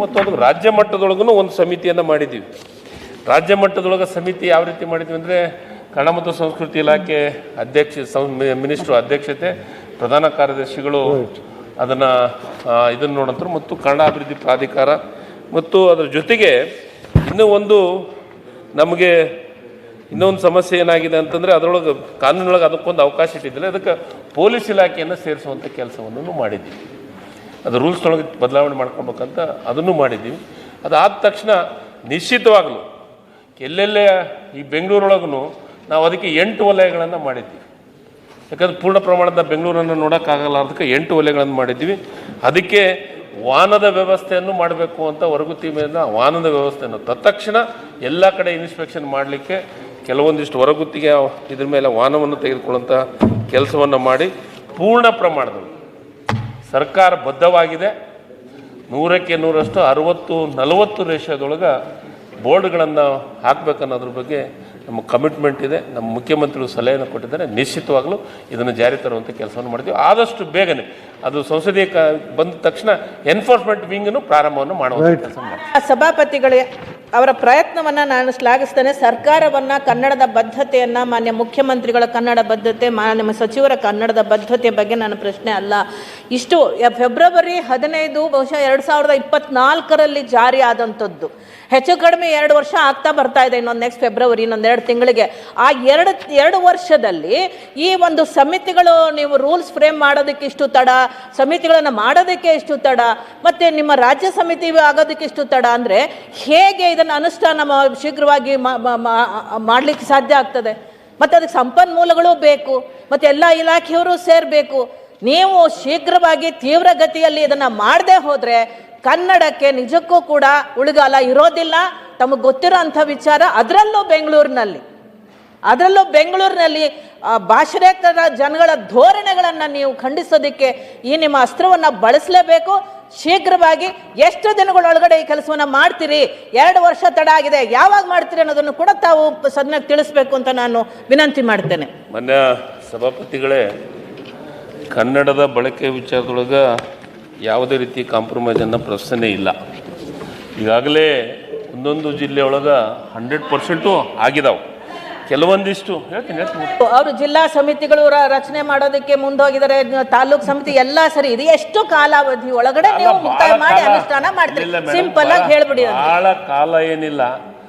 ಮತ್ತು ಅದು ರಾಜ್ಯ ಮಟ್ಟದೊಳಗೂ ಒಂದು ಸಮಿತಿಯನ್ನು ಮಾಡಿದ್ದೀವಿ. ರಾಜ್ಯ ಮಟ್ಟದೊಳಗೆ ಸಮಿತಿ ಯಾವ ರೀತಿ ಮಾಡಿದ್ವಿ ಅಂದರೆ ಕನ್ನಡ ಮತ್ತು ಸಂಸ್ಕೃತಿ ಇಲಾಖೆ ಮಿನಿಸ್ಟ್ರು ಅಧ್ಯಕ್ಷತೆ, ಪ್ರಧಾನ ಕಾರ್ಯದರ್ಶಿಗಳು ಇದನ್ನು ನೋಡಂತರು ಮತ್ತು ಕನ್ನಡ ಅಭಿವೃದ್ಧಿ ಪ್ರಾಧಿಕಾರ ಮತ್ತು ಅದರ ಜೊತೆಗೆ ನಮಗೆ ಇನ್ನೊಂದು ಸಮಸ್ಯೆ ಏನಾಗಿದೆ ಅಂತಂದರೆ ಅದರೊಳಗೆ ಕಾನೂನೊಳಗೆ ಅದಕ್ಕೊಂದು ಅವಕಾಶ ಇಟ್ಟಿದ್ದಿಲ್ಲ. ಅದಕ್ಕೆ ಪೊಲೀಸ್ ಇಲಾಖೆಯನ್ನು ಸೇರಿಸುವಂಥ ಕೆಲಸವನ್ನು ಮಾಡಿದ್ದೀವಿ. ಅದು ರೂಲ್ಸ್ನೊಳಗೆ ಬದಲಾವಣೆ ಮಾಡ್ಕೊಬೇಕಂತ ಅದನ್ನು ಮಾಡಿದ್ದೀವಿ. ಅದಾದ ತಕ್ಷಣ ನಿಶ್ಚಿತವಾಗಲೂ ಎಲ್ಲೆಲ್ಲೇ ಈ ಬೆಂಗಳೂರೊಳಗೂ ನಾವು ಅದಕ್ಕೆ 8 ವಲಯಗಳನ್ನು ಮಾಡಿದ್ದೀವಿ. ಯಾಕಂದ್ರೆ ಪೂರ್ಣ ಪ್ರಮಾಣದ ಬೆಂಗಳೂರನ್ನು ನೋಡೋಕ್ಕಾಗಲ್ಲ, ಅದಕ್ಕೆ 8 ವಲಯಗಳನ್ನು ಮಾಡಿದ್ದೀವಿ. ಅದಕ್ಕೆ ವಾಹನದ ವ್ಯವಸ್ಥೆಯನ್ನು ಮಾಡಬೇಕು ಅಂತ ಹೊರಗುತ್ತಿ ಮೇಲೆ ವಾಹನದ ವ್ಯವಸ್ಥೆಯನ್ನು ತತ್ಕ್ಷಣ ಎಲ್ಲ ಕಡೆ ಇನ್ಸ್ಪೆಕ್ಷನ್ ಮಾಡಲಿಕ್ಕೆ ಕೆಲವೊಂದಿಷ್ಟು ಹೊರಗುತ್ತಿಗೆ ಇದ್ರ ಮೇಲೆ ವಾಹನವನ್ನು ತೆಗೆದುಕೊಳ್ಳುವಂಥ ಕೆಲಸವನ್ನು ಮಾಡಿ ಪೂರ್ಣ ಪ್ರಮಾಣದಲ್ಲಿ ಸರ್ಕಾರ ಬದ್ಧವಾಗಿದೆ. 100ಕ್ಕೆ 100ರಷ್ಟು 60-40 ರೇಷಿಯೋದೊಳಗೆ ಬೋರ್ಡ್ಗಳನ್ನು ಹಾಕಬೇಕನ್ನೋದ್ರ ಬಗ್ಗೆ ನಮ್ಮ ಕಮಿಟ್ಮೆಂಟ್ ಇದೆ. ನಮ್ಮ ಮುಖ್ಯಮಂತ್ರಿಗಳು ಸಲಹೆಯನ್ನು ಕೊಟ್ಟಿದ್ದಾರೆ. ನಿಶ್ಚಿತವಾಗಲೂ ಇದನ್ನು ಜಾರಿ ತರುವಂಥ ಕೆಲಸವನ್ನು ಮಾಡ್ತೀವಿ. ಆದಷ್ಟು ಬೇಗನೆ ಅದು ಸಂಸದೀಯ ಬಂದ ತಕ್ಷಣ ಎನ್ಫೋರ್ಸ್ಮೆಂಟ್ ವಿಂಗನ್ನು ಪ್ರಾರಂಭವನ್ನು ಮಾಡುವಂಥ ಕೆಲಸ ಮಾಡ್ತೀವಿ. ಸಭಾಪತಿಗಳೇ, ಅವರ ಪ್ರಯತ್ನವನ್ನು ನಾನು ಶ್ಲಾಘಿಸ್ತೇನೆ. ಸರ್ಕಾರವನ್ನು ಕನ್ನಡದ ಬದ್ಧತೆಯನ್ನು, ಮಾನ್ಯ ಮುಖ್ಯಮಂತ್ರಿಗಳ ಕನ್ನಡ ಬದ್ಧತೆ, ಮಾನ್ಯ ಸಚಿವರ ಕನ್ನಡದ ಬದ್ಧತೆ ಬಗ್ಗೆ ನನ್ನ ಪ್ರಶ್ನೆ ಅಲ್ಲ. ಇಷ್ಟು ಫೆಬ್ರವರಿ 15 ಬಹುಶಃ 2024ರಲ್ಲಿ ಜಾರಿ ಆದಂಥದ್ದು. ಹೆಚ್ಚು ಕಡಿಮೆ 2 ವರ್ಷ ಆಗ್ತಾ ಬರ್ತಾ ಇದೆ. ಇನ್ನೊಂದು ನೆಕ್ಸ್ಟ್ ಫೆಬ್ರವರಿ, ಇನ್ನೊಂದು 2 ತಿಂಗಳಿಗೆ. ಆ ಎರಡು ವರ್ಷದಲ್ಲಿ ಈ ಒಂದು ಸಮಿತಿಗಳು, ನೀವು ರೂಲ್ಸ್ ಫ್ರೇಮ್ ಮಾಡೋದಕ್ಕೆ ಇಷ್ಟು ತಡ, ಸಮಿತಿಗಳನ್ನು ಮಾಡೋದಕ್ಕೆ ಇಷ್ಟು ತಡ, ಮತ್ತು ನಿಮ್ಮ ರಾಜ್ಯ ಸಮಿತಿ ಆಗೋದಕ್ಕೆ ಇಷ್ಟು ತಡ ಅಂದರೆ ಹೇಗೆ ಇದನ್ನು ಅನುಷ್ಠಾನ ಶೀಘ್ರವಾಗಿ ಮಾಡಲಿಕ್ಕೆ ಸಾಧ್ಯ ಆಗ್ತದೆ? ಮತ್ತು ಅದಕ್ಕೆ ಸಂಪನ್ಮೂಲಗಳು ಬೇಕು, ಮತ್ತು ಎಲ್ಲ ಇಲಾಖೆಯವರು ಸೇರಬೇಕು. ನೀವು ಶೀಘ್ರವಾಗಿ ತೀವ್ರಗತಿಯಲ್ಲಿ ಇದನ್ನು ಮಾಡದೆ ಹೋದರೆ ಕನ್ನಡಕ್ಕೆ ನಿಜಕ್ಕೂ ಕೂಡ ಉಳಿಗಾಲ ಇರೋದಿಲ್ಲ. ತಮಗೆ ಗೊತ್ತಿರೋ ಅಂಥ ವಿಚಾರ. ಅದರಲ್ಲೂ ಬೆಂಗಳೂರಿನಲ್ಲಿ ಭಾಷಣೇತರ ಜನಗಳ ಧೋರಣೆಗಳನ್ನು ನೀವು ಖಂಡಿಸೋದಕ್ಕೆ ಈ ನಿಮ್ಮ ಅಸ್ತ್ರವನ್ನು ಬಳಸಲೇಬೇಕು. ಶೀಘ್ರವಾಗಿ ಎಷ್ಟು ದಿನಗಳೊಳಗಡೆ ಈ ಕೆಲಸವನ್ನು ಮಾಡ್ತೀರಿ? 2 ವರ್ಷ ತಡ ಆಗಿದೆ, ಯಾವಾಗ ಮಾಡ್ತೀರಿ ಅನ್ನೋದನ್ನು ಕೂಡ ತಾವು ಸದನಕ್ಕೆ ತಿಳಿಸ್ಬೇಕು ಅಂತ ನಾನು ವಿನಂತಿ ಮಾಡ್ತೇನೆ. ಮಾನ್ಯ ಸಭಾಪತಿಗಳೇ, ಕನ್ನಡದ ಬಳಕೆ ವಿಚಾರದೊಳಗೆ ಯಾವುದೇ ರೀತಿ ಕಾಂಪ್ರಮೈಸನ್ನು ಪ್ರಶ್ನೆ ಇಲ್ಲ. ಈಗಾಗಲೇ ಒಂದೊಂದು ಜಿಲ್ಲೆಯೊಳಗೆ 100% ಆಗಿದಾವೆ. ಕೆಲವೊಂದಿಷ್ಟು ಹೇಳ್ತೀನಿ. ಅವರು ಜಿಲ್ಲಾ ಸಮಿತಿಗಳು ರಚನೆ ಮಾಡೋದಕ್ಕೆ ಮುಂದೋಗಿದ್ದಾರೆ. ತಾಲೂಕು ಸಮಿತಿ ಎಲ್ಲ ಸರಿ ಇದೆ. ಎಷ್ಟು ಕಾಲಾವಧಿ ಒಳಗಡೆ ನೀವು ಮುಕ್ತಾಯ ಮಾಡಿ ಅನುಷ್ಠಾನ ಮಾಡ್ತೀರಿ? ಸಿಂಪಲ್ ಆಗಿ ಹೇಳ್ಬಿಡಿ. ಬಹಳ ಕಾಲ ಏನಿಲ್ಲ.